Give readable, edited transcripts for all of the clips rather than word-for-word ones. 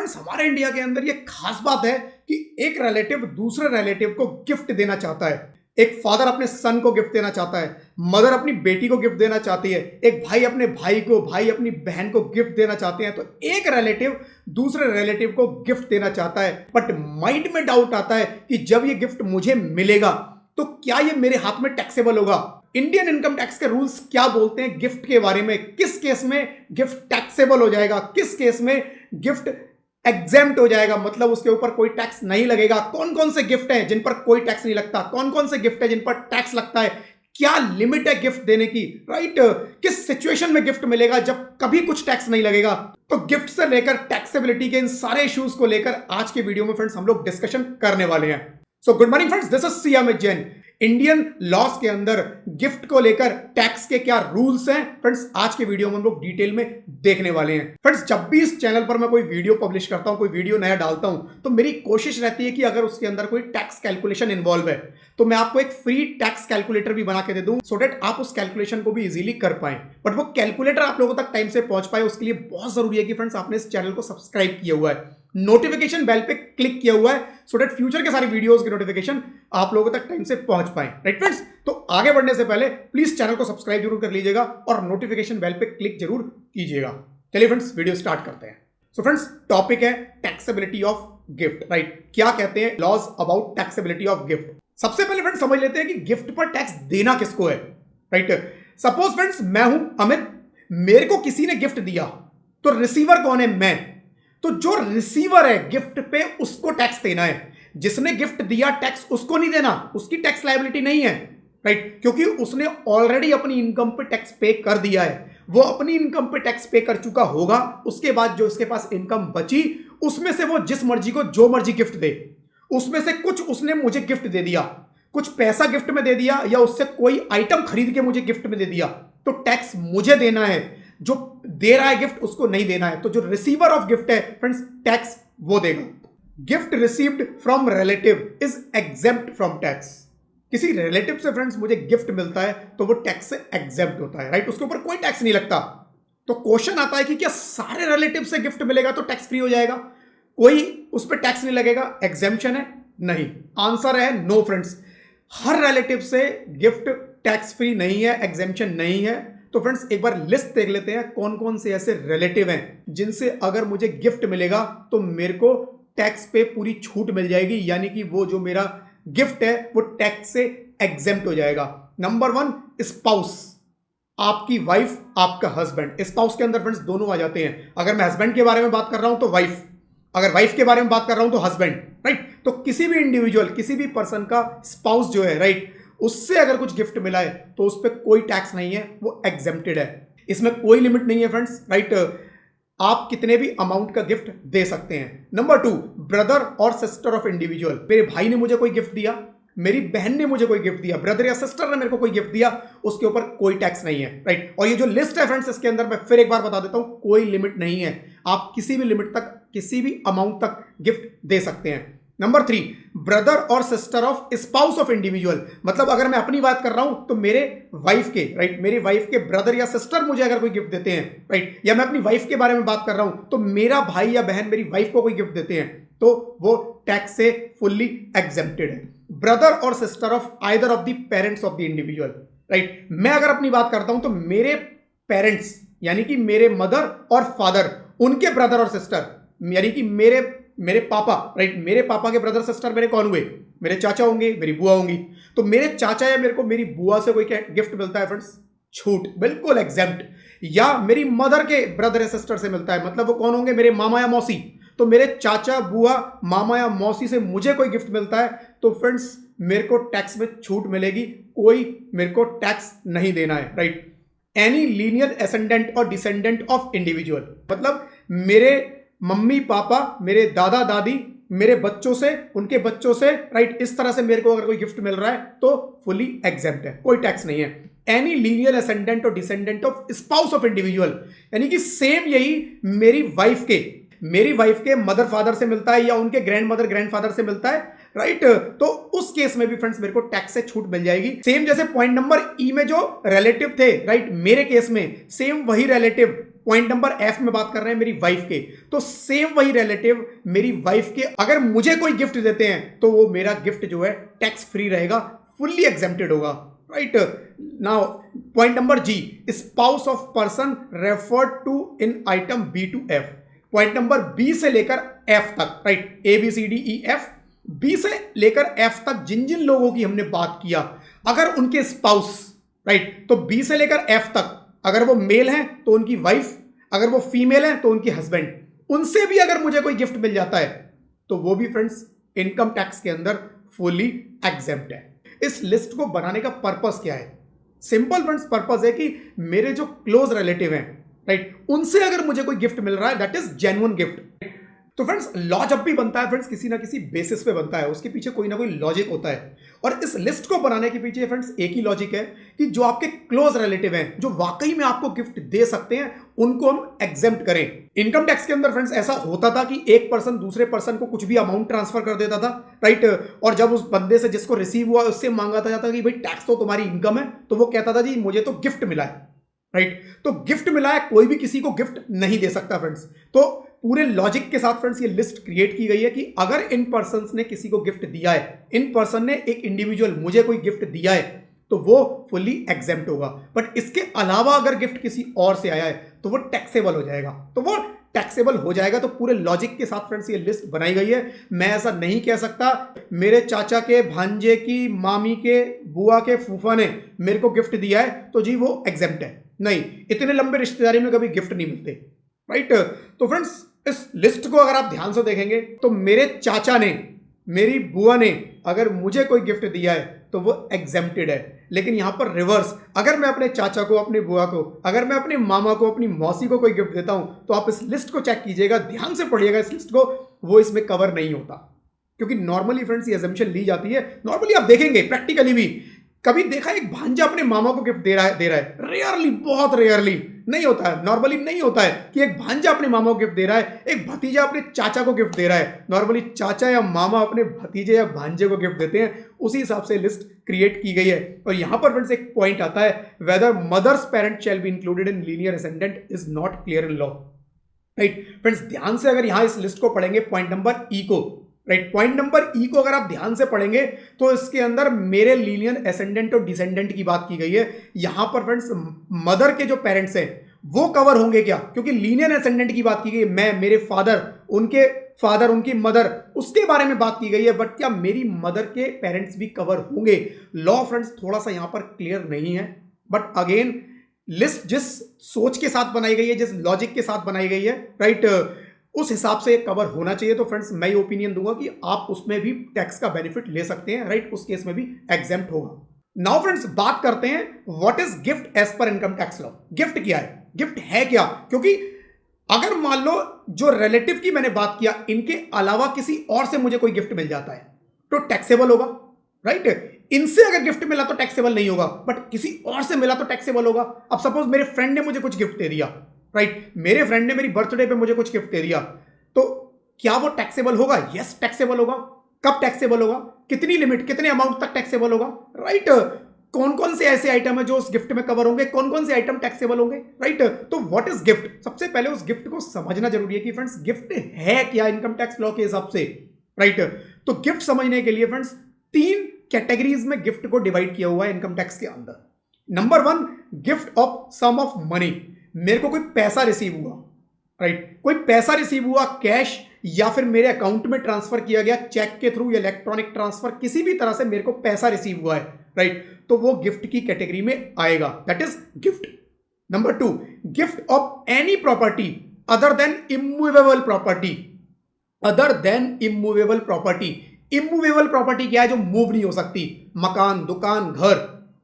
Friends हमारे India के अंदर ये खास बात है कि एक रिलेटिव दूसरे रिलेटिव को गिफ्ट देना चाहता है। एक फादर अपने सन को गिफ्ट देना चाहता है, मदर अपनी बेटी को गिफ्ट देना चाहती है, एक भाई अपने भाई को, भाई अपनी बहन को गिफ्ट देना चाहते हैं। तो एक रिलेटिव दूसरे रिलेटिव को गिफ्ट देना चाहता है, बट माइंड में डाउट आता है कि जब ये गिफ्ट मुझे मिलेगा तो क्या ये मेरे हाथ में टैक्सेबल होगा। इंडियन इनकम टैक्स के रूल्स क्या बोलते हैं गिफ्ट के बारे में, किस केस में गिफ्ट टैक्सेबल हो जाएगा, किस केस में गिफ्ट एग्जेम्प्ट हो जाएगा, मतलब उसके ऊपर कोई टैक्स नहीं लगेगा। कौन कौन से गिफ्ट हैं जिन पर कोई टैक्स नहीं लगता, कौन कौन से गिफ्ट हैं जिन पर टैक्स लगता है, क्या लिमिट है गिफ्ट देने की, राइट, किस सिचुएशन में गिफ्ट मिलेगा जब कभी कुछ टैक्स नहीं लगेगा। तो गिफ्ट से लेकर टैक्सेबिलिटी के इन सारे इश्यूज को लेकर आज के वीडियो में फ्रेंड्स हम लोग डिस्कशन करने वाले हैं। So good morning friends, this is C Amit Jain. Indian laws के अंदर गिफ्ट को लेकर टैक्स के क्या रूल्स हैं फ्रेंड्स, आज के वीडियो में हम लोग डिटेल में देखने वाले हैं। फ्रेंड्स जब भी इस चैनल पर मैं कोई वीडियो पब्लिश करता हूं, कोई वीडियो नया डालता हूं, तो मेरी कोशिश रहती है कि अगर उसके अंदर कोई टैक्स कैलकुलेशन इन्वॉल्व है तो मैं आपको एक फ्री टैक्स कैलकुलेटर भी बना के दे दूं, सो दैट आप उस कैलकुलेशन को भी इजीली कर पाए। बट वो कैलकुलेटर आप लोगों तक टाइम से पहुंच पाए, उसके लिए बहुत जरूरी है कि फ्रेंड्स आपने इस चैनल को सब्सक्राइब किया हुआ है, नोटिफिकेशन बेल पे क्लिक किया हुआ है, सो दैट फ्यूचर के सारे वीडियोस की नोटिफिकेशन आप लोगों तक टाइम से पहुंच पाए। राइट फ्रेंड्स, तो आगे बढ़ने से पहले प्लीज चैनल को सब्सक्राइब जरूर कर लीजिएगा और नोटिफिकेशन बेल पे क्लिक जरूर कीजिएगा। चलिए फ्रेंड्स वीडियो स्टार्ट करते हैं। सो फ्रेंड्स टॉपिक है टैक्सेबिलिटी ऑफ गिफ्ट। राइट, क्या कहते हैं laws about taxability of gift. सबसे पहले फ्रेंड्स समझ लेते हैं कि गिफ्ट पर टैक्स देना किसको है। राइट, सपोज फ्रेंड्स मैं हूं अमित, मेरे को किसी ने गिफ्ट दिया, तो रिसीवर कौन है? मैं। तो जो रिसीवर है गिफ्ट पे उसको टैक्स देना है, जिसने गिफ्ट दिया टैक्स उसको नहीं देना, उसकी टैक्स लायबिलिटी नहीं है। राइट, क्योंकि उसने ऑलरेडी अपनी इनकम पे टैक्स पे कर दिया है, वो अपनी इनकम पे टैक्स पे कर चुका होगा। उसके बाद जो इसके पास इनकम बची उसमें से वो जिस मर्जी को जो मर्जी गिफ्ट दे, उसमें से कुछ उसने मुझे गिफ्ट दे दिया, कुछ पैसा गिफ्ट में दे दिया या उससे कोई आइटम खरीद के मुझे गिफ्ट में दे दिया, तो टैक्स मुझे देना है, जो दे रहा है गिफ्ट उसको नहीं देना है। तो जो रिसीवर ऑफ गिफ्ट है फ्रेंड्स टैक्स वो देगा। Gift received from relative is exempt from tax. किसी रिलेटिव से फ्रेंड्स मुझे गिफ्ट मिलता है तो वो टैक्स से एग्जेम्प्ट होता है। राइट, उसके ऊपर कोई टैक्स नहीं लगता। तो क्वेश्चन आता है कि क्या सारे रिलेटिव से गिफ्ट मिलेगा तो टैक्स फ्री हो जाएगा, कोई उस पर टैक्स नहीं लगेगा, एग्जेम्पशन है? नहीं। आंसर है नो फ्रेंड्स, हर रिलेटिव से गिफ्ट टैक्स फ्री नहीं है, एग्जेम्पशन नहीं है। तो फ्रेंड्स एक बार लिस्ट देख लेते हैं कौन कौन से ऐसे रिलेटिव हैं जिनसे अगर मुझे गिफ्ट मिलेगा तो मेरे को टैक्स पे पूरी छूट मिल जाएगी, यानी कि वो जो मेरा गिफ्ट है वो टैक्स से एग्जेम्प्ट हो जाएगा। नंबर 1, स्पाउस, आपकी वाइफ, आपका हस्बैंड। स्पाउस के अंदर फ्रेंड्स दोनों आ जाते हैं। अगर मैं हस्बैंड के बारे में बात कर रहा हूं तो वाइफ, अगर वाइफ के बारे में बात कर रहा हूं तो हस्बैंड। राइट, तो किसी भी इंडिविजुअल, किसी भी पर्सन का स्पाउस जो है, राइट, उससे अगर कुछ गिफ्ट मिला है तो उस पर कोई टैक्स नहीं है, वो एग्जेम्प्टेड है। इसमें कोई लिमिट नहीं है फ्रेंड्स। राइट, आप कितने भी अमाउंट का गिफ्ट दे सकते हैं। नंबर 2, ब्रदर और सिस्टर ऑफ इंडिविजुअल। मेरे भाई ने मुझे कोई गिफ्ट दिया, मेरी बहन ने मुझे कोई गिफ्ट दिया, ब्रदर या सिस्टर ने मेरे को कोई गिफ्ट दिया, उसके ऊपर कोई टैक्स नहीं है। राइट, और ये जो लिस्ट है फ्रेंड्स इसके अंदर मैं फिर एक बार बता देता हूं, कोई लिमिट नहीं है, आप किसी भी लिमिट तक, किसी भी अमाउंट तक गिफ्ट दे सकते हैं। नंबर 3, ब्रदर और sister of spouse of individual. मतलब अगर मैं अपनी बात कर रहा हूं तो मेरे वाइफ के, राइट, मेरी वाइफ के ब्रदर या सिस्टर मुझे अगर कोई गिफ्ट देते हैं, राइट, या मैं अपनी वाइफ के बारे में बात कर रहा हूं तो मेरा भाई या बहन मेरी वाइफ को कोई गिफ्ट देते हैं तो वो टैक्स से फुल्ली एग्जेम्प्टेड है। ब्रदर और sister of either of the parents of the individual. Right, मैं अगर अपनी बात करता हूं तो मेरे पेरेंट्स यानी कि मेरे मदर और फादर, उनके ब्रदर और सिस्टर, यानी कि मेरे पापा, राइट, मेरे पापा के ब्रदर सिस्टर मेरे कौन हुए? मेरे चाचा होंगे, मेरी बुआ होंगी। तो मेरे चाचा या मेरे को मेरी बुआ से कोई गिफ्ट मिलता है फ्रेंड्स, छूट, बिल्कुल एग्जेम्प्ट। या मेरी मदर के ब्रदर या सिस्टर से मिलता है, मतलब वो कौन होंगे? मेरे मामा या मौसी। तो मेरे चाचा, बुआ, मामा या मौसी से मुझे कोई गिफ्ट मिलता है तो फ्रेंड्स मेरे को टैक्स में छूट मिलेगी, कोई मेरे को टैक्स नहीं देना है। राइट, एनी लीनियर एसेंडेंट और डिसेंडेंट ऑफ इंडिविजुअल, मतलब मेरे मम्मी पापा, मेरे दादा दादी, मेरे बच्चों से, उनके बच्चों से, राइट, इस तरह से मेरे को अगर कोई गिफ्ट मिल रहा है तो फुली एग्जेम्प्ट है, कोई टैक्स नहीं है। एनी लीनियर एसेंडेंट और descendant of spouse of individual, यानी कि सेम यही मेरी वाइफ के मदर फादर से मिलता है या उनके ग्रैंड मदर ग्रैंड फादर से मिलता है, राइट, तो उस केस में भी फ्रेंड्स मेरे को टैक्स से छूट मिल जाएगी। सेम जैसे पॉइंट नंबर ई में जो रिलेटिव थे, राइट, मेरे केस में सेम वही रिलेटिव पॉइंट नंबर एफ में बात कर रहे हैं मेरी वाइफ के, तो सेम वही रिलेटिव मेरी वाइफ के अगर मुझे कोई गिफ्ट देते हैं तो वो मेरा गिफ्ट जो है टैक्स फ्री रहेगा, फुल्ली एग्जेम्प्टेड होगा, right. Now point number G, spouse of person referred to in item B to F. Point number B से लेकर एफ तक, right, A B C D E F, B से लेकर F तक जिन जिन लोगों की हमने बात किया, अगर उनके स्पाउस, राइट, तो बी से लेकर एफ तक अगर वो मेल हैं तो उनकी वाइफ, अगर वो फीमेल हैं तो उनकी हस्बैंड, उनसे भी अगर मुझे कोई गिफ्ट मिल जाता है तो वो भी फ्रेंड्स इनकम टैक्स के अंदर फुली एग्जेम्प्ट है। इस लिस्ट को बनाने का पर्पस क्या है? सिंपल फ्रेंड्स, पर्पस है कि मेरे जो क्लोज रिलेटिव हैं, राइट, उनसे अगर मुझे कोई गिफ्ट मिल रहा है दैट इज जेन्युइन गिफ्ट। तो फ्रेंड्स लॉ जब भी बनता है फ्रेंड्स किसी ना किसी बेसिस पे बनता है, उसके पीछे कोई ना कोई लॉजिक होता है, और इस लिस्ट को बनाने के पीछे फ्रेंड्स एक ही लॉजिक है कि जो आपके क्लोज रिलेटिव हैं, जो वाकई में आपको गिफ्ट दे सकते हैं, उनको हम एग्जेम्प्ट करें। इनकम टैक्स के अंदर फ्रेंड्स ऐसा होता था कि एक पर्सन दूसरे पर्सन को कुछ भी अमाउंट ट्रांसफर कर देता था, राइट, और जब उस बंदे से जिसको रिसीव हुआ उससे मांगा जाता कि भाई टैक्स तो तुम्हारी इनकम है, तो वो कहता था जी मुझे तो गिफ्ट मिला है, राइट। तो गिफ्ट मिला है, कोई भी किसी को गिफ्ट नहीं दे सकता फ्रेंड्स। तो पूरे लॉजिक के साथ फ्रेंड्स ये लिस्ट क्रिएट की गई है कि अगर इन पर्सन्स ने किसी को गिफ्ट दिया है, इन पर्सन ने एक इंडिविजुअल मुझे कोई गिफ्ट दिया है, तो वो फुल्ली एग्जेम्प्ट होगा। बट इसके अलावा अगर गिफ्ट किसी और से आया है तो वो टैक्सेबल हो जाएगा, तो वो टैक्सेबल हो जाएगा। तो पूरे लॉजिक के साथ फ्रेंड्स ये लिस्ट बनाई गई है। मैं ऐसा नहीं कह सकता मेरे चाचा के भांजे की मामी के बुआ के फूफा ने मेरे को गिफ्ट दिया है तो जी वो एग्जेम्प्ट है, नहीं, इतने लंबे रिश्तेदारी में कभी गिफ्ट नहीं मिलते, राइट। तो फ्रेंड्स इस लिस्ट को अगर आप ध्यान से देखेंगे तो मेरे चाचा ने, मेरी बुआ ने अगर मुझे कोई गिफ्ट दिया है तो वो एग्जेम्प्टेड है। लेकिन यहां पर रिवर्स, अगर मैं अपने चाचा को, अपनी बुआ को, अगर मैं अपने मामा को, अपनी मौसी को कोई गिफ्ट देता हूं तो आप इस लिस्ट को चेक कीजिएगा, ध्यान से पढ़िएगा इस लिस्ट को, वो इसमें कवर नहीं होता। क्योंकि नॉर्मली फ्रेंड्स ये अजम्पशन ली जाती है, नॉर्मली आप देखेंगे प्रैक्टिकली भी, कभी देखा एक भांजा अपने मामा को गिफ्ट दे रहा है, रेयरली, बहुत रेयरली, नहीं होता है, नॉर्मली नहीं होता है कि एक भांजा अपने मामा को गिफ्ट दे रहा है, एक भतीजा अपने चाचा को गिफ्ट दे रहा है। नॉर्मली चाचा या मामा अपने भतीजे या भांजे को गिफ्ट देते हैं। उसी हिसाब से लिस्ट क्रिएट की गई है। और यहां पर फ्रेंड्स एक पॉइंट आता है, whether mother's parent shall be included in linear ascendant is not clear in law, right. Friends ध्यान से अगर यहां इस लिस्ट को पढ़ेंगे, पॉइंट नंबर ई को, राइट, पॉइंट नंबर ई को अगर आप ध्यान से पढ़ेंगे तो इसके अंदर मेरे लीनियर एसेंडेंट और डिसेंडेंट की बात की गई है। यहां पर फ्रेंड्स मदर के जो पेरेंट्स हैं वो कवर होंगे क्या? क्योंकि लीनियर एसेंडेंट की बात की गई, मैं, मेरे फादर, उनके फादर, उनकी मदर, उसके बारे में बात की गई है, बट क्या मेरी मदर के पेरेंट्स भी कवर होंगे? लॉ फ्रेंड्स थोड़ा सा यहां पर क्लियर नहीं है, बट अगेन लिस्ट जिस सोच के साथ बनाई गई है, जिस लॉजिक के साथ बनाई गई है, राइट, उस हिसाब से कवर होना चाहिए। तो फ्रेंड्स मैं ये ओपिनियन दूंगा कि आप उसमें भी टैक्स का बेनिफिट ले सकते हैं, राइट, उस केस में भी एग्जेम्प्ट होगा। नाउ फ्रेंड्स बात करते हैं what is gift as per income tax law. Gift क्या है, गिफ्ट है क्या? क्योंकि अगर मान लो जो रिलेटिव की मैंने बात किया, इनके अलावा किसी और से मुझे कोई गिफ्ट मिल जाता है तो टैक्सेबल होगा, राइट। इनसे अगर गिफ्ट मिला तो टैक्सेबल नहीं होगा, बट किसी और से मिला तो टैक्सेबल होगा। अब सपोज मेरे फ्रेंड ने मुझे कुछ गिफ्ट दे दिया, राइट, मेरे फ्रेंड ने मेरी बर्थडे पे मुझे कुछ गिफ्ट दे दिया, तो क्या वो टैक्सेबल होगा? यस, टैक्सेबल होगा। कब टैक्सेबल होगा? कितनी लिमिट, कितने अमाउंट तक टैक्सेबल होगा, राइट। कौन कौन से ऐसे आइटम है जो उस गिफ्ट में कवर होंगे, कौन कौन से आइटम टैक्सेबल होंगे, राइट। तो व्हाट इज गिफ्ट? सबसे पहले उस गिफ्ट को समझना जरूरी है कि फ्रेंड्स गिफ्ट है क्या इनकम टैक्स लॉ के हिसाब से, राइट। तो गिफ्ट समझने के लिए फ्रेंड्स 3 कैटेगरीज में गिफ्ट को डिवाइड किया हुआ है इनकम टैक्स के अंदर। Number 1, gift of sum of money. मेरे को कोई पैसा रिसीव हुआ, राइट, कोई पैसा रिसीव हुआ कैश, या फिर मेरे अकाउंट में ट्रांसफर किया गया चेक के थ्रू या इलेक्ट्रॉनिक ट्रांसफर, किसी भी तरह से मेरे को पैसा रिसीव हुआ है, राइट, तो वो गिफ्ट की कैटेगरी में आएगा, that is gift. Number 2, gift of any property other than immovable property, other than immovable property. Immovable property क्या है? जो मूव नहीं हो सकती, मकान, दुकान, घर,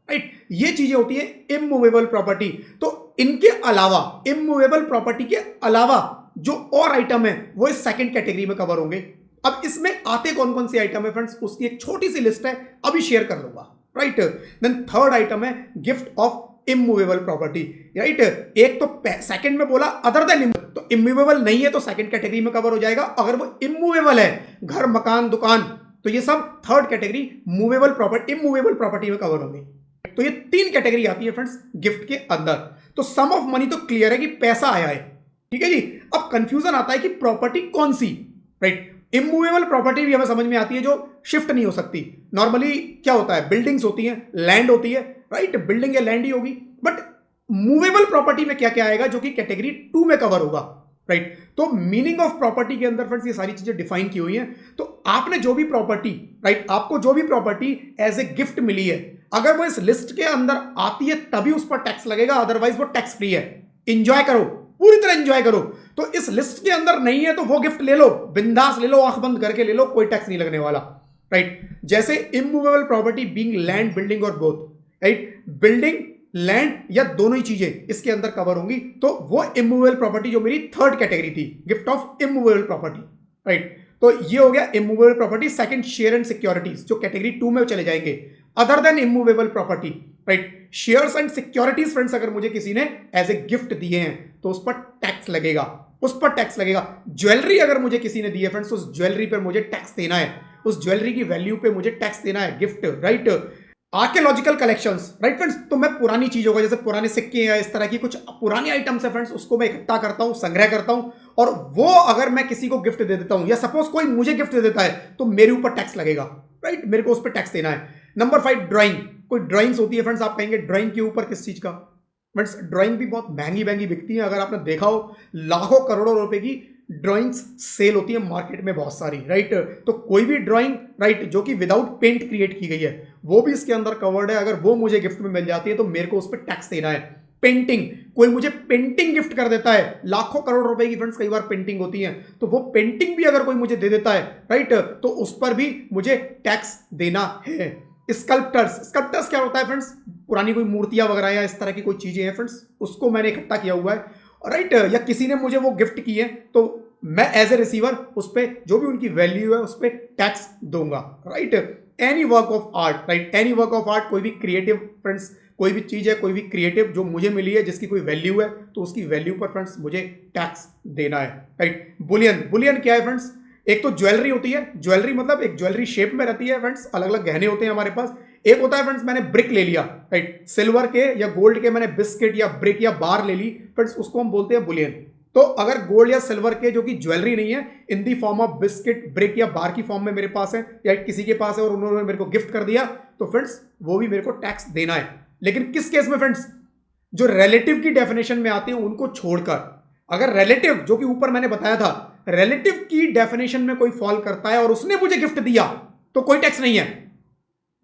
राइट, ये चीजें होती है इमूवेबल प्रॉपर्टी। तो इनके अलावा, इमूवेबल प्रॉपर्टी के अलावा जो और आइटम है वो इस सेकंड कैटेगरी में कवर होंगे। अब इसमें आते कौन कौन से आइटम है फ्रेंड्स, उसकी एक छोटी सी लिस्ट है, अभी शेयर कर लूंगा, राइट। देन थर्ड आइटम है gift of immovable property, right. एक तो सेकंड में बोला अदर देन, तो इमूवेबल नहीं है तो सेकंड कैटेगरी में कवर हो जाएगा। अगर वो इमूवेबल है, घर, मकान, दुकान, तो ये सब third category movable property, immovable property में कवर होंगे। तो ये 3 कैटेगरी आती है फ्रेंड्स गिफ्ट के अंदर। तो सम ऑफ मनी तो क्लियर है कि पैसा आया है, ठीक है जी। अब कंफ्यूजन आता है कि प्रॉपर्टी कौन सी, राइट। इमूवेबल प्रॉपर्टी भी हमें समझ में आती है जो शिफ्ट नहीं हो सकती। नॉर्मली क्या होता है, बिल्डिंग्स होती हैं, लैंड होती है, राइट, बिल्डिंग या लैंड ही होगी। बट मूवेबल प्रॉपर्टी में क्या क्या आएगा जो कि कैटेगरी 2 में कवर होगा, राइट। तो मीनिंग ऑफ प्रॉपर्टी के अंदर फ्रेंड्स ये सारी चीजें डिफाइन की हुई हैं। तो आपने जो भी प्रॉपर्टी, राइट, आपको जो भी प्रॉपर्टी एज ए गिफ्ट मिली है, अगर वो इस लिस्ट के अंदर आती है तभी उस पर टैक्स लगेगा, अदरवाइज वो टैक्स फ्री है। इंजॉय करो, पूरी तरह एंजॉय करो। तो इस लिस्ट के अंदर नहीं है तो वो गिफ्ट ले लो, बिंदास ले लो, आंख बंद करके ले लो, कोई टैक्स नहीं लगने वाला, राइट। जैसे immovable property being land, building और बोथ, राइट, बिल्डिंग, लैंड या दोनों ही चीजें इसके अंदर कवर होंगी। तो वो इमूवेबल प्रॉपर्टी जो मेरी थर्ड कैटेगरी थी, gift of immovable property, right. तो ये हो गया immovable property. Second, share and securities, जो कैटेगरी 2 में चले जाएंगे, other than immovable property, right. Shares and securities friends अगर मुझे किसी ने एज ए गिफ्ट दिए हैं तो उस पर टैक्स लगेगा, उस पर टैक्स लगेगा। ज्वेलरी अगर मुझे किसी ने दी है फ्रेंड्स, उस ज्वेलरी पर मुझे टैक्स देना है, उस ज्वेलरी की वैल्यू पे मुझे टैक्स देना है, gift, right. Archaeological collections, right friends, तो मैं पुरानी चीजों को, जैसे पुराने सिक्के या इस तरह की कुछ पुरानी आइटम्स है फ्रेंड्स, उसको मैं इकट्ठा करता हूं, संग्रह करता हूं, और वो अगर मैं किसी को गिफ्ट दे देता हूं या सपोज कोई मुझे गिफ्ट दे देता है तो मेरे ऊपर टैक्स लगेगा, राइट, मेरे को उस पर टैक्स देना है। Number 5, drawing. कोई ड्राइंग्स होती है फ्रेंड्स, आप कहेंगे ड्राइंग के ऊपर किस चीज का, फ्रेंड्स ड्राइंग भी बहुत महंगी महंगी बिकती है। अगर आपने देखा हो, लाखों करोड़ों रुपए की ड्राइंग्स सेल होती है मार्केट में बहुत सारी, राइट। तो कोई भी ड्राइंग, राइट, जो कि विदाउट पेंट क्रिएट की गई है, वो भी इसके अंदर कवर्ड है। अगर वो मुझे गिफ्ट में मिल जाती है तो मेरे को उस पर टैक्स देना है। पेंटिंग, कोई मुझे पेंटिंग गिफ्ट कर देता है, लाखों करोड़ रुपए की फ्रेंड्स कई बार पेंटिंग होती है, तो वो पेंटिंग भी अगर कोई मुझे दे देता है, राइट, तो उस पर भी मुझे टैक्स देना है। स्कल्प्टर्स, स्कल्प्टर्स क्या होता है फ्रेंड्स, पुरानी कोई मूर्तियां वगैरह या इस तरह की कोई चीजें हैं फ्रेंड्स, उसको मैंने इकट्ठा किया हुआ है, राइट, या किसी ने मुझे वो गिफ्ट की है तो मैं एज ए रिसीवर उस पर जो भी उनकी वैल्यू है उस पर टैक्स दूंगा, right. Any work of art, right, any work of art, कोई भी क्रिएटिव फ्रेंड्स, कोई भी चीज है, कोई भी क्रिएटिव जो मुझे मिली है जिसकी कोई वैल्यू है, तो उसकी वैल्यू पर फ्रेंड्स मुझे टैक्स देना है, राइट। बुलियन, बुलियन क्या है फ्रेंड्स, एक तो ज्वेलरी होती है, ज्वेलरी मतलब एक ज्वेलरी शेप में रहती है फ्रेंड्स, अलग अलग गहने होते हैं हमारे पास। एक होता है फ्रेंड्स, मैंने ब्रिक ले लिया, राइट, सिल्वर के या गोल्ड के मैंने बिस्किट या ब्रिक या बार ले ली फ्रेंड्स, उसको हम बोलते हैं बुलियन। तो अगर गोल्ड या सिल्वर के जो कि ज्वेलरी नहीं है, in the form of biscuit, brick या बार की फॉर्म में मेरे पास है या किसी के पास है और उन्होंने मेरे को गिफ्ट कर दिया, तो फ्रेंड्स वो भी मेरे को टैक्स देना है। लेकिन किस केस में फ्रेंड्स, जो रिलेटिव की डेफिनेशन में आते हैं उनको छोड़कर। अगर रिलेटिव, जो कि ऊपर मैंने बताया था, रिलेटिव की डेफिनेशन में कोई फॉल करता है और उसने मुझे गिफ्ट दिया तो कोई टैक्स नहीं है।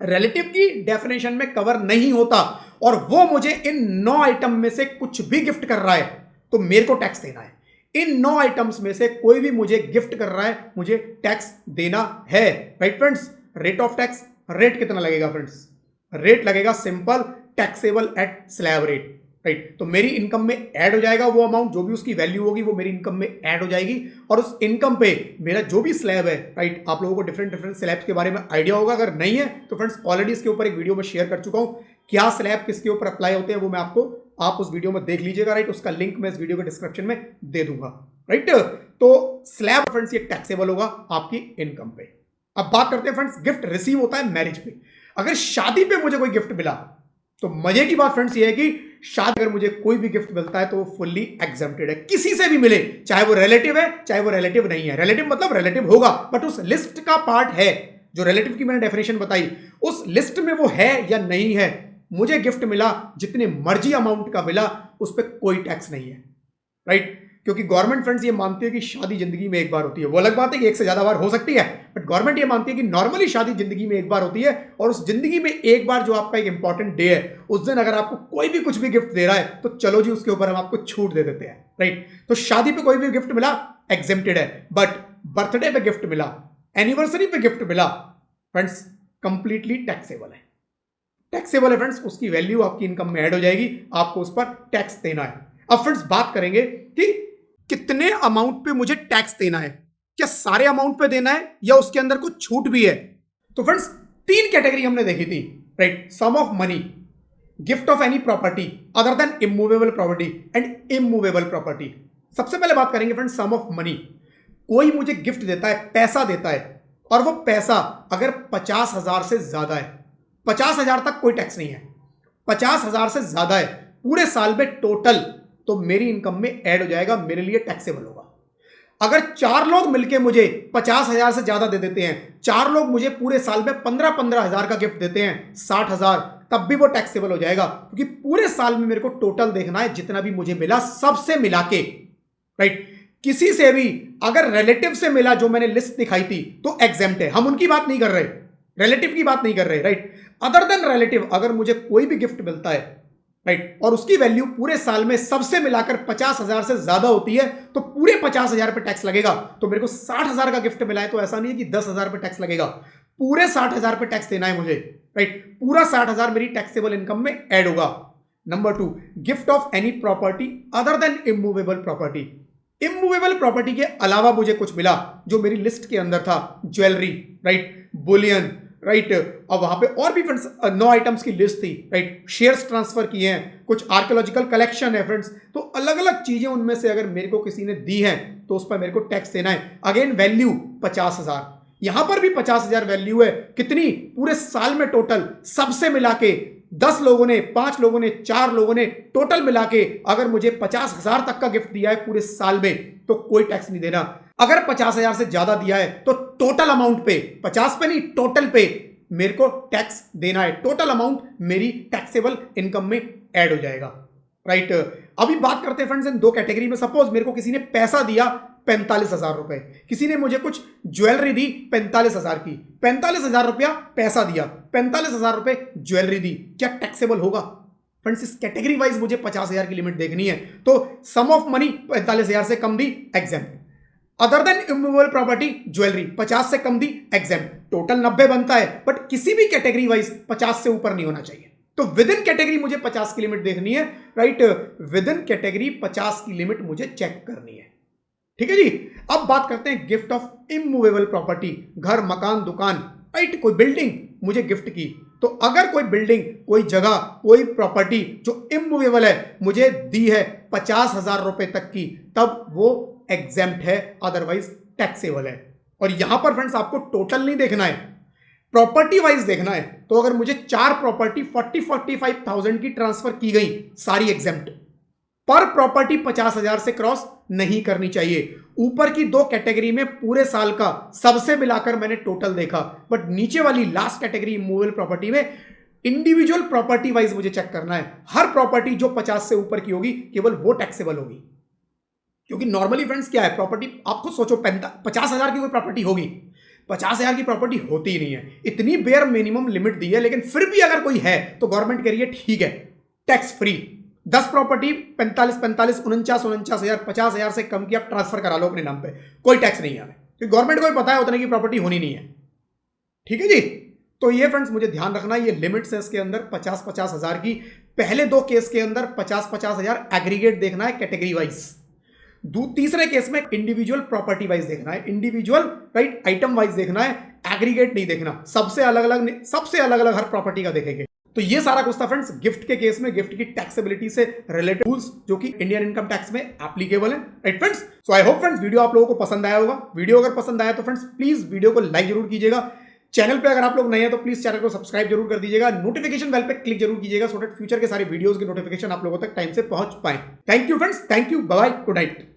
रिलेटिव की डेफिनेशन में कवर नहीं होता और वो मुझे इन 9 आइटम में से कुछ भी गिफ्ट कर रहा है तो मेरे को टैक्स देना है। इन 9 आइटम्स में से कोई भी मुझे गिफ्ट कर रहा है, मुझे टैक्स देना है, right friends. Rate of tax, rate कितना लगेगा फ्रेंड्स, रेट लगेगा simple, taxable at slab rate, right. तो मेरी इनकम में ऐड हो जाएगा वो अमाउंट, जो भी उसकी वैल्यू होगी वो मेरी इनकम में ऐड हो जाएगी और उस इनकम पे मेरा जो भी स्लैब है, राइट, आप लोगों को डिफरेंट डिफरेंट स्लैब्स के बारे में आइडिया होगा। अगर नहीं है तो फ्रेंड्स ऑलरेडी इसके ऊपर एक वीडियो में शेयर कर चुका हूं, क्या स्लैब किसके ऊपर अप्लाई होते हैं वो मैं आपको, आप उस वीडियो में देख लीजिएगा, राइट। उसका लिंक मैं इस वीडियो के डिस्क्रिप्शन में दे दूंगा, राइट। तो स्लैब फ्रेंड्स ये टैक्सेबल होगा आपकी इनकम पे। अब बात करते हैं फ्रेंड्स, गिफ्ट रिसीव होता है मैरिज पे। अगर शादी पे मुझे कोई गिफ्ट मिला तो मजे की बात फ्रेंड्स ये है कि शादी अगर मुझे कोई भी गिफ्ट मिलता है तो वो फुल्ली एग्जम्प्टेड है, किसी से भी मिले, चाहे वो रिलेटिव है चाहे वो रिलेटिव नहीं है। रिलेटिव मतलब रिलेटिव होगा बट उस लिस्ट का पार्ट है, जो रिलेटिव की मैंने डेफिनेशन बताई उस लिस्ट में वो है या नहीं है। मुझे गिफ्ट मिला, जितने मर्जी अमाउंट का मिला, उस पर कोई टैक्स नहीं है, राइट। क्योंकि गवर्नमेंट फ्रेंड्स ये मानती है कि शादी जिंदगी में एक बार होती है। वो अलग बात है कि एक से ज्यादा बार हो सकती है, बट गवर्नमेंट ये मानती है कि नॉर्मली शादी जिंदगी में एक बार होती है और उस जिंदगी में एक बार जो आपका एक इंपॉर्टेंट डे है, उस दिन अगर आपको कोई भी कुछ भी गिफ्ट दे रहा है तो चलो जी उसके ऊपर हम आपको छूट दे देते हैं, राइट। तो शादी पे कोई भी गिफ्ट मिला एग्जेम्प्टेड है, बट बर्थडे पे गिफ्ट मिला, एनिवर्सरी पे गिफ्ट मिला, फ्रेंड्स कंप्लीटली टैक्सेबल है, टैक्सेबल है फ्रेंड्स। उसकी वैल्यू आपकी इनकम में ऐड हो जाएगी, आपको उस पर टैक्स देना है। अब फ्रेंड्स बात करेंगे कि कितने अमाउंट पे मुझे टैक्स देना है, क्या सारे अमाउंट पे देना है या उसके अंदर कुछ छूट भी है। तो फ्रेंड्स 3 कैटेगरी हमने देखी थी, right. Sum of money, gift of any property other than immovable property and immovable property. सबसे पहले बात करेंगे फ्रेंड्स सम ऑफ मनी। कोई मुझे गिफ्ट देता है, पैसा देता है, और वो पैसा अगर 50,000 से ज्यादा है, 50,000 तक कोई टैक्स नहीं है, 50,000 से ज्यादा है पूरे साल में टोटल, तो मेरी इनकम में ऐड हो जाएगा, मेरे लिए टैक्सेबल होगा। अगर 4 लोग मिलके मुझे 50,000 से ज्यादा दे देते हैं, 4 लोग मुझे पूरे साल में 15,000 का गिफ्ट देते हैं, 60,000, तब भी वो टैक्सेबल हो जाएगा, क्योंकि पूरे साल में मेरे को टोटल देखना है, जितना भी मुझे मिला सबसे मिला के, राइट। किसी से भी अगर रिलेटिव से मिला, जो मैंने लिस्ट दिखाई थी, तो एग्जेम्प्ट है, हम उनकी बात नहीं कर रहे, रिलेटिव की बात नहीं कर रहे, राइट। अदर देन रिलेटिव अगर मुझे कोई भी गिफ्ट मिलता है, राइट, और उसकी वैल्यू पूरे साल में सबसे मिलाकर 50,000 से ज्यादा होती है, तो पूरे 50,000 पे टैक्स लगेगा। तो मेरे को 60,000 का गिफ्ट मिला है, तो ऐसा नहीं है कि 10,000 पे टैक्स लगेगा, पूरे 60,000 पे टैक्स देना है मुझे, राइट। पूरा 60,000 मेरी टैक्सेबल इनकम में ऐड होगा। Number 2, gift of any property other than immovable property. Immovable property के अलावा मुझे कुछ मिला जो मेरी लिस्ट के अंदर था, ज्वेलरी, राइट, बुलियन, राइट, और वहां पे और भी फ्रेंड्स 9 आइटम्स की लिस्ट थी, राइट। शेयर्स ट्रांसफर किए हैं, कुछ आर्कियोलॉजिकल कलेक्शन है फ्रेंड्स, तो अलग अलग चीजें उनमें से अगर मेरे को किसी ने दी है तो उस पर मेरे को टैक्स देना है। अगेन वैल्यू 50,000, यहां पर भी 50,000 वैल्यू है, कितनी पूरे साल में टोटल सबसे मिला के 10 लोगों ने, 5 लोगों ने, 4 लोगों ने टोटल मिला के अगर मुझे 50,000 तक का गिफ्ट दिया है पूरे साल में, तो कोई टैक्स नहीं देना। अगर 50,000 से ज्यादा दिया है तो टोटल अमाउंट पे, 50 पे नहीं, टोटल पे मेरे को टैक्स देना है। टोटल अमाउंट मेरी टैक्सेबल इनकम में ऐड हो जाएगा, राइट। अभी बात करते हैं फ्रेंड्स इन 2 कैटेगरी में। सपोज मेरे को किसी ने पैसा दिया 45,000 रुपए, किसी ने मुझे कुछ ज्वेलरी दी 45,000 की, 45,000 रुपया पैसा दिया, 45,000 रुपए ज्वेलरी दी, क्या टैक्सेबल होगा? फ्रेंड्स इस कैटेगरी वाइज मुझे 50,000 की लिमिट देखनी है, तो सम ऑफ मनी 45,000 से कम the, exempt. Other than immovable property, jewellery 50 से कम दी, एग्जेम्प्ट। टोटल 90 बनता है, बट किसी भी कैटेगरी वाइज 50 से ऊपर नहीं होना चाहिए। तो विद इन कैटेगरी मुझे 50 की लिमिट देखनी है, राइट। विद इन कैटेगरी 50 की लिमिट मुझे चेक करनी है, ठीक है जी। अब बात करते हैं गिफ्ट ऑफ इमूवेबल प्रॉपर्टी, घर, मकान, दुकान, राइट, कोई बिल्डिंग मुझे गिफ्ट की। तो अगर कोई बिल्डिंग, कोई जगह, कोई प्रॉपर्टी जो इमूवेबल है मुझे दी है 50,000 रुपए तक की, तब वो एग्जेम्प्ट है, अदरवाइज टैक्सेबल है। और यहां पर फ्रेंड्स आपको टोटल नहीं देखना है, प्रॉपर्टी वाइज देखना है। तो अगर मुझे 4 प्रॉपर्टी 45,000 की ट्रांसफर की गई, सारी एग्जेम्प्ट। पर प्रॉपर्टी 50,000 से क्रॉस नहीं करनी चाहिए। ऊपर की 2 कैटेगरी में पूरे साल का सबसे मिलाकर मैंने टोटल देखा, बट नीचे वाली लास्ट कैटेगरी इमूवेबल प्रॉपर्टी में इंडिविजुअल प्रॉपर्टी वाइज मुझे चेक करना है। हर प्रॉपर्टी जो 50 से ऊपर की होगी केवल वो टैक्सेबल होगी, क्योंकि नॉर्मली फ्रेंड्स क्या है, प्रॉपर्टी आप खुद सोचो, 50,000 की कोई प्रॉपर्टी होगी, 50,000 की प्रॉपर्टी होती ही नहीं है। इतनी बेयर मिनिमम लिमिट दी है, लेकिन फिर भी अगर कोई है तो गवर्नमेंट कह रही है ठीक है टैक्स फ्री। 10 प्रॉपर्टी 45, 49, 49, 49,000, 50,000 से कम की आप ट्रांसफर करा लो अपने नाम पे, कोई टैक्स नहीं है हमें, क्योंकि गवर्नमेंट को भी पता है उतने की प्रॉपर्टी होनी नहीं है, ठीक है जी। तो ये फ्रेंड्स मुझे ध्यान रखना, ये लिमिट्स है इसके अंदर 50,000 की। पहले 2 केस के अंदर 50,000 एग्रीगेट देखना है कैटेगरी वाइज। तीसरे केस में इंडिविजुअल प्रॉपर्टी वाइज देखना है, इंडिविजुअल, राइट, आइटम वाइज देखना है, एग्रीगेट नहीं देखना। सबसे अलग अलग हर प्रॉपर्टी का देखेंगे। तो ये सारा कुछ था फ्रेंड्स गिफ्ट के केस में, गिफ्ट की टैक्सेबिलिटी से रिलेटेड रूल्स जो कि इंडियन इनकम टैक्स में एप्लीकेबल है, right friends. So I hope friends video आप लोगों को पसंद आया होगा। वीडियो अगर पसंद आया तो फ्रेंड्स प्लीज वीडियो को लाइक जरूर कीजिएगा। चैनल पे अगर आप लोग नए हैं तो प्लीज चैनल को सब्सक्राइब जरूर कर दीजिएगा, नोटिफिकेशन बेल पे क्लिक जरूर कीजिएगा, सो दैट फ्यूचर के सारे वीडियोस की नोटिफिकेशन आप लोगों तक टाइम से पहुंच पाए। Thank you friends, thank you, bye bye, good night.